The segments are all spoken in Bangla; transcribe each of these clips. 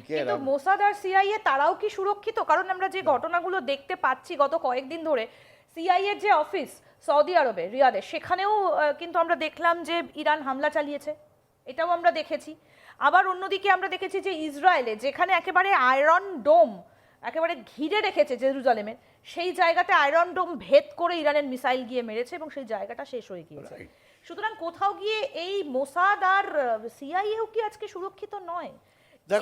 কিন্তু মোসাদ আর সিআইএ তারাও কি সুরক্ষিত? কারণ আমরা যে ঘটনাগুলো দেখতে পাচ্ছি গত কয়েকদিন ধরে, সিআইএ এর যে অফিস সৌদি আরবে রিয়াদে, সেখানেও কিন্তু আমরা দেখলাম যে ইরান হামলা চালিয়েছে, এটাও আমরা দেখেছি। আবার অন্যদিকে আমরা দেখেছি যে ইসরায়েলে, যেখানে একেবারে আয়রন ডোম একেবারে ঘিরে রেখেছে জেরুজালেমের, সেই জায়গাতে আয়রন ডোম ভেদ করে ইরানের মিসাইল গিয়ে মেরেছে এবং সেই জায়গাটা শেষ হয়ে গিয়েছে। সুতরাং কোথাও গিয়ে এই মোসাদ আর সিআইএও কি আজকে সুরক্ষিত নয়?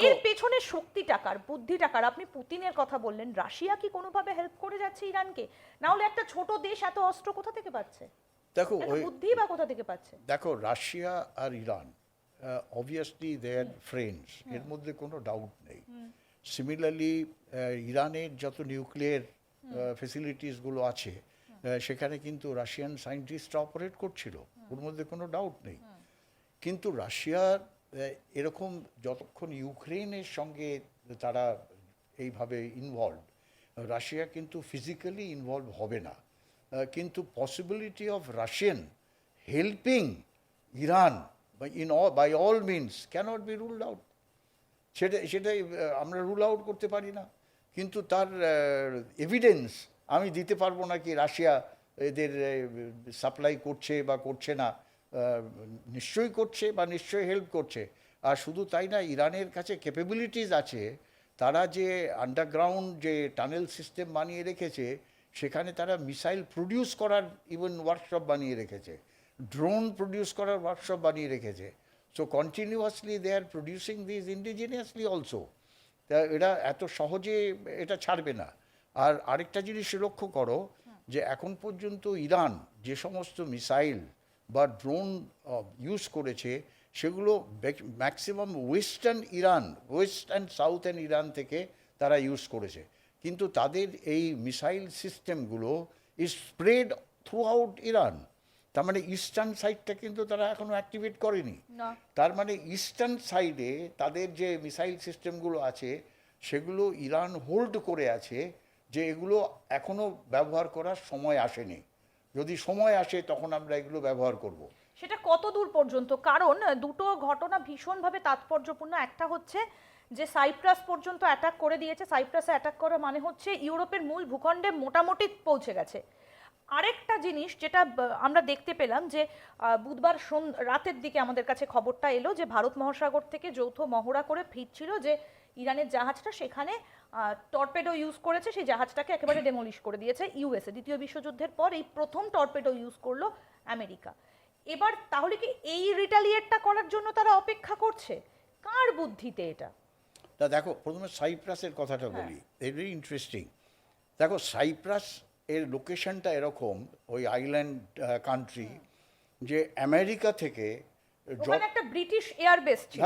এর পেছনে শক্তি টাকার, বুদ্ধি টাকার, আপনি পুতিনের কথা বললেন, রাশিয়া কি কোনোভাবে হেল্প করে যাচ্ছে ইরানকে? না হলে একটা ছোট দেশ এত অস্ত্র কোথা থেকে পাচ্ছে? দেখো বুদ্ধি বা কোথা থেকে পাচ্ছে? দেখো, রাশিয়া আর Iran obviously they are friends, এর মধ্যে কোনো ডাউট নেই। সিমিলারলি ইরানের যত নিউক্লিয়ার ফেসিলিটিসগুলো আছে সেখানে কিন্তু রাশিয়ান সায়েন্টিস্টরা অপারেট করছিল, ওর মধ্যে কোনো ডাউট নেই। কিন্তু রাশিয়ার এরকম যতক্ষণ ইউক্রেনের সঙ্গে তারা এইভাবে ইনভলভ, রাশিয়া কিন্তু ফিজিক্যালি ইনভলভ হবে না। কিন্তু possibility of Russian helping Iran by all means can't be ruled out. সেটাই আমরা রুল আউট করতে পারি না। কিন্তু তার এভিডেন্স আমি দিতে পারবো না কি রাশিয়া এদের সাপ্লাই করছে বা করছে না। নিশ্চয়ই করছে বা নিশ্চয়ই হেল্প করছে। আর শুধু তাই না, ইরানের কাছে ক্যাপাবিলিটিস আছে। তারা যে আন্ডারগ্রাউন্ড যে টানেল সিস্টেম বানিয়ে রেখেছে, সেখানে তারা মিসাইল প্রডিউস করার ইভেন ওয়ার্কশপ বানিয়ে রেখেছে, ড্রোন প্রডিউস করার ওয়ার্কশপ বানিয়ে রেখেছে। So continuously they are producing this indigenously also. তা এরা এত সহজে এটা ছাড়বে না। আর আরেকটা জিনিস লক্ষ্য করো যে এখন পর্যন্ত ইরান যে সমস্ত মিসাইল বা ড্রোন ইউজ করেছে, সেগুলো maximum western Iran, west and southern Iran থেকে তারা ইউজ করেছে। কিন্তু তাদের এই মিসাইল সিস্টেমগুলো is spread throughout Iran. তার মানে ইস্টার্ন সাইডটা কিন্তু তারা এখনো অ্যাক্টিভেট করেনি। তার মানে ইস্টার্ন সাইডে তাদের যে মিসাইল সিস্টেমগুলো আছে, সেগুলো ইরান হোল্ড করে আছে, যে এগুলো এখনো ব্যবহার করার সময় আসেনি। যদি সময় আসে তখন আমরা এগুলো ব্যবহার করব। সেটা কত দূর পর্যন্ত? কারণ দুটো ঘটনা ভীষণভাবে তাৎপর্যপূর্ণ। একটা হচ্ছে যে সাইপ্রাস পর্যন্ত অ্যাটাক করে দিয়েছে। সাইপ্রাসে অ্যাটাক করা মানে হচ্ছে ইউরোপের মূল ভূখণ্ডে মোটামুটি পৌঁছে গেছে। আরেকটা জিনিস যেটা আমরা দেখতে পেলাম যে বুধবার রাতের দিকে আমাদের কাছে খবরটা এলো যে ভারত মহাসাগর থেকে যৌথ মহড়া করে ফিরছিল যে ইরানের জাহাজটা, সেখানে টর্পেডো ইউজ করেছে, সেই জাহাজটাকে একেবারে ডেমলিশ করে দিয়েছে ইউএসএ। দ্বিতীয় বিশ্বযুদ্ধের পর এই প্রথম টর্পেডো ইউজ করলো আমেরিকা। এবার তাহলে কি এই রিটালিয়েটটা করার জন্য তারা অপেক্ষা করছে? কার বুদ্ধিতে এটা? তা দেখো, প্রথমে সাইপ্রাসের কথাটা বলি, ভেরি ইন্টারেস্টিং। দেখো, সাইপ্রাস এর লোকেশনটা এরকম, ওই আইল্যান্ড কান্ট্রি, যে আমেরিকা থেকে একটা ব্রিটিশ এয়ারবেস ছিল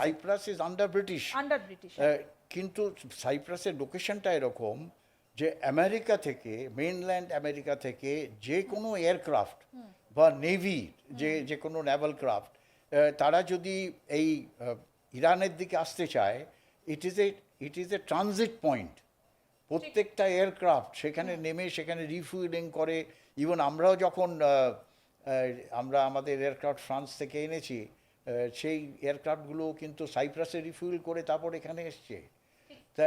সাইপ্রাস ইজ আন্ডার ব্রিটিশ। কিন্তু সাইপ্রাসের লোকেশনটা এরকম যে আমেরিকা থেকে, মেইনল্যান্ড আমেরিকা থেকে যে কোনো এয়ারক্রাফট বা নেভি, যে কোনো নেভাল ক্রাফট, তারা যদি এই ইরানের দিকে আসতে চায়, ইট ইজ এ ট্রানজিট পয়েন্ট। প্রত্যেকটা এয়ারক্রাফট সেখানে নেমে সেখানে রিফুয়েলিং করে। ইভেন আমরাও যখন আমরা আমাদের এয়ারক্রাফট ফ্রান্স থেকে এনেছি, সেই এয়ারক্রাফটগুলো কিন্তু সাইপ্রাসে রিফুয়েল করে তারপর এখানে এসছে। তা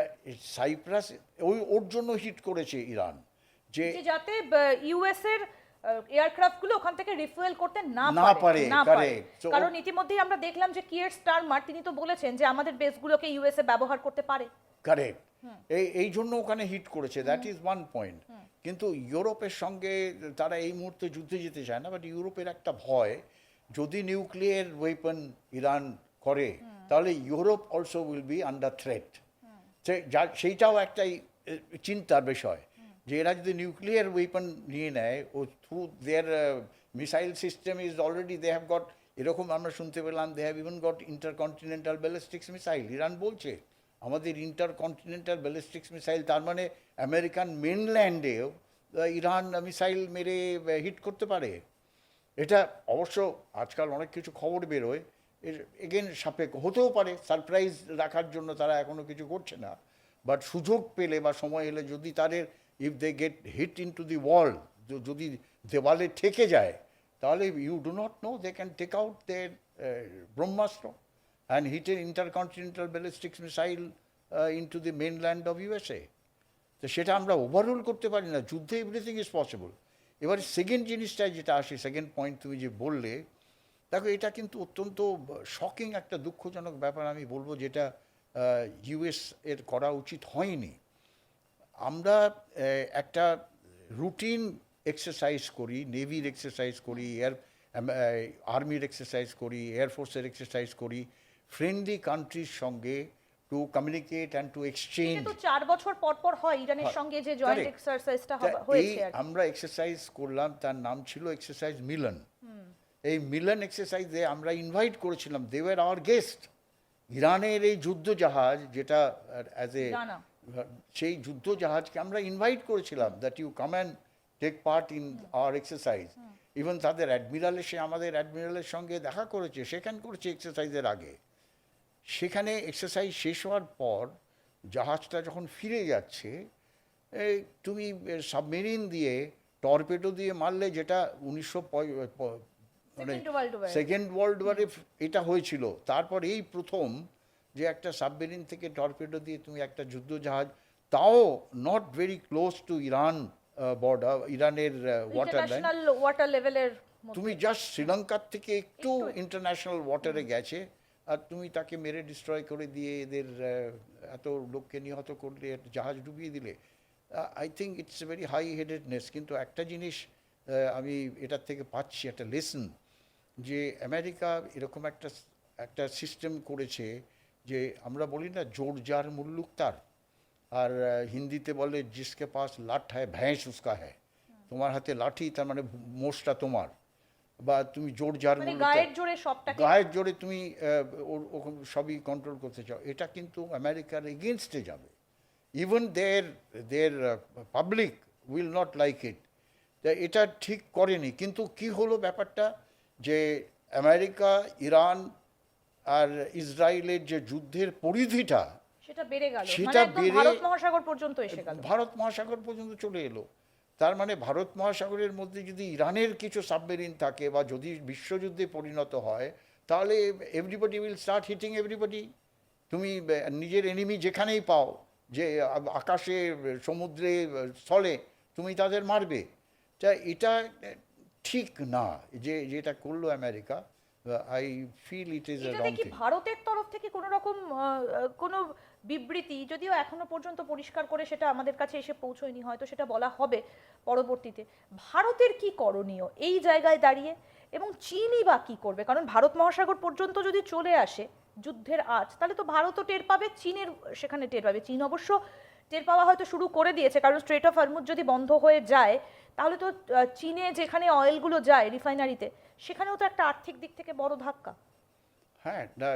সাইপ্রাস ওর জন্য হিট করেছে ইরান, যে যাতে ইউএস এর এয়ারক্রাফটগুলো ওখান থেকে রিফুয়েল করতে না পারে। কারণ ইতিমধ্যেই আমরা দেখলাম যে কিয়ার স্টারমার তিনি তো বলেছেন যে আমাদের বেসগুলোকে ইউএসএ ব্যবহার করতে পারে। কারেক্ট। এই জন্য ওখানে হিট করেছে, দ্যাট ইজ ওয়ান পয়েন্ট। কিন্তু ইউরোপের সঙ্গে তারা এই মুহূর্তে যুদ্ধে যেতে চায় না, বাট ইউরোপের একটা ভয়, যদি নিউক্লিয়ার ওয়েপন ইরান করে তাহলে Europe also will be under threat. সেইটাও একটা চিন্তার বিষয়, যে এরা যদি নিউক্লিয়ার ওয়েপন নিয়ে নেয়, ও through their missile system is already they have got, এরকম আমরা শুনতে পেলাম, they have even got intercontinental ballistics missile. Iran বলছে আমাদের ইন্টারকন্টিনেন্টাল ব্যালিস্টিক্স মিসাইল, তার মানে আমেরিকান মেনল্যান্ডেও ইরান মিসাইল মেরে হিট করতে পারে। এটা অবশ্য আজকাল অনেক কিছু খবর বেরোয়, এগেন সাপেক্ষ হতেও পারে, সারপ্রাইজ রাখার জন্য তারা এখনও কিছু করছে না। বাট সুযোগ পেলে বা সময় এলে যদি তাদের, if they get hit into the wall, যদি দেওয়ালে ঠেকে যায়, তাহলে you do not know, they can take out their brahmastra. and hit an intercontinental ballistic missile into the mainland of USA. তো সেটা আমরা ওভাররুল করতে পারি না, যুদ্ধে এভরিথিং ইজ পসিবল। এবারে সেকেন্ড জিনিসটা যেটা আসে, সেকেন্ড পয়েন্ট তুমি যে বললে, দেখো এটা কিন্তু অত্যন্ত শকিং একটা দুঃখজনক ব্যাপার আমি বলবো, যেটা ইউএস এর করা উচিত হয়নি। আমরা একটা রুটিন এক্সারসাইজ করি, নেভির এক্সারসাইজ করি, আর্মির এক্সারসাইজ করি, এয়ারফোর্সের এক্সারসাইজ করি, ফ্রেন্ডলি কান্ট্রির সঙ্গে to communicate and two exchange. এটা তো 4 বছর পর পর হয় ইরানের সঙ্গে যে জয়েন্ট Correct. এক্সারসাইজটা তা হয়েছে আর কি। আমরা এক্সারসাইজ করলাম, তার নাম ছিল এক্সারসাইজ মিলন। এই মিলন এক্সারসাইজে আমরা ইনভাইট করেছিলাম, দে ওয়ার আওয়ার গেস্ট। ইরানের এই যুদ্ধ জাহাজ যেটা অ্যাজ এ, জানা। সেই যুদ্ধ জাহাজকে আমরা ইনভাইট করেছিলাম that you come and take part in our exercise. Even তাদের অ্যাডমিরাল এসে আমাদের অ্যাডমিরালের সঙ্গে দেখা করেছে, সেখান করেছে এক্সারসাইজের আগে। সেখানে এক্সারসাইজ শেষ হওয়ার পর জাহাজটা যখন ফিরে যাচ্ছে, এই তুমি সাবমেরিন দিয়ে টর্পেডো দিয়ে মারলে, যেটা 19 মানে Second World War। Second world ওয়ারে এটা হয়েছিল। তারপর এই প্রথম যে একটা সাবমেরিন থেকে টর্পেডো দিয়ে তুমি একটা যুদ্ধ জাহাজ, তাও not very close two Iran border, ইরানের ওয়াটার লাইন, ইন্টারন্যাশনাল ওয়াটার লেভেলের তুমি জাস্ট শ্রীলঙ্কার থেকে একটু ইন্টারন্যাশনাল ওয়াটারে গেছে, আর তুমি তাকে মেরে ডিস্ট্রয় করে দিয়ে এদের এত লোককে নিহত করলে, জাহাজ ডুবিয়ে দিলে। I think it's a very high headedness. কিন্তু একটা জিনিস আমি এটার থেকে পাচ্ছি, একটা লেসন, যে আমেরিকা এরকম একটা সিস্টেম করেছে যে আমরা বলি না, জোর যার মুল্লুক তার, আর হিন্দিতে বলে জিসকে পাস লাঠ হ্যায় ভ্যাঁস উসকা হ্যায়। তোমার হাতে লাঠি, তার মানে মোষটা তোমার, বা তুমি জোর যার মানে মুল্লুক গায়ের জোরে সবটাকে গায়ের জোরে তুমি সবই কন্ট্রোল করতে চাও, এটা কিন্তু আমেরিকার এগেনস্টে যাবে। Even there public will not like it. এটা ঠিক করেনি। কিন্তু কি হলো ব্যাপারটা, যে আমেরিকা, ইরান আর ইসরায়েলের যে যুদ্ধের পরিধিটা, সেটা বেড়ে গেল, সেটা মানে একদম বেড়ে ভারত মহাসাগর পর্যন্ত এসে গেল। ভারত মহাসাগর পর্যন্ত চলে এলো। তার মানে ভারত মহাসাগরের মধ্যে যদি ইরানের কিছু সাবমেরিন থাকে, বা যদি বিশ্বযুদ্ধে পরিণত হয়, তাহলে everybody will start hitting everybody. তুমি নিজের এনিমি যেখানেই পাও, যে আকাশে, সমুদ্রে, স্থলে, তুমি তাদের মারবে। তা এটা ঠিক না যেটা করলো America. I feel it is a এটাতে রং কি থিং। ভারতের তরফ থেকে কোনো রকম কোনো বিবৃতি, যদিও এখনো পর্যন্ত পরিষ্কার করে সেটা আমাদের কাছে এসে পৌঁছয়নি, হয়তো সেটা বলা হবে পরবর্তীতে, ভারতের কি করণীয় এই জায়গায় দাঁড়িয়ে, এবং চীনই বা কি করবে? কারণ ভারত মহাসাগর পর্যন্ত যদি চলে আসে যুদ্ধের আঁচ, তাহলে তো ভারতও টের পাবে, চীনের সেখানে টের পাবে। চীন অবশ্য টের পাওয়া হয়তো শুরু করে দিয়েছে, কারণ স্ট্রেট অফ হরমুজ যদি বন্ধ হয়ে যায়, তাহলে তো চীনে যেখানে অয়েলগুলো যায় রিফাইনারিতে, সেখানেও তো একটা আর্থিক দিক থেকে বড় ধাক্কা। হ্যাঁ, না,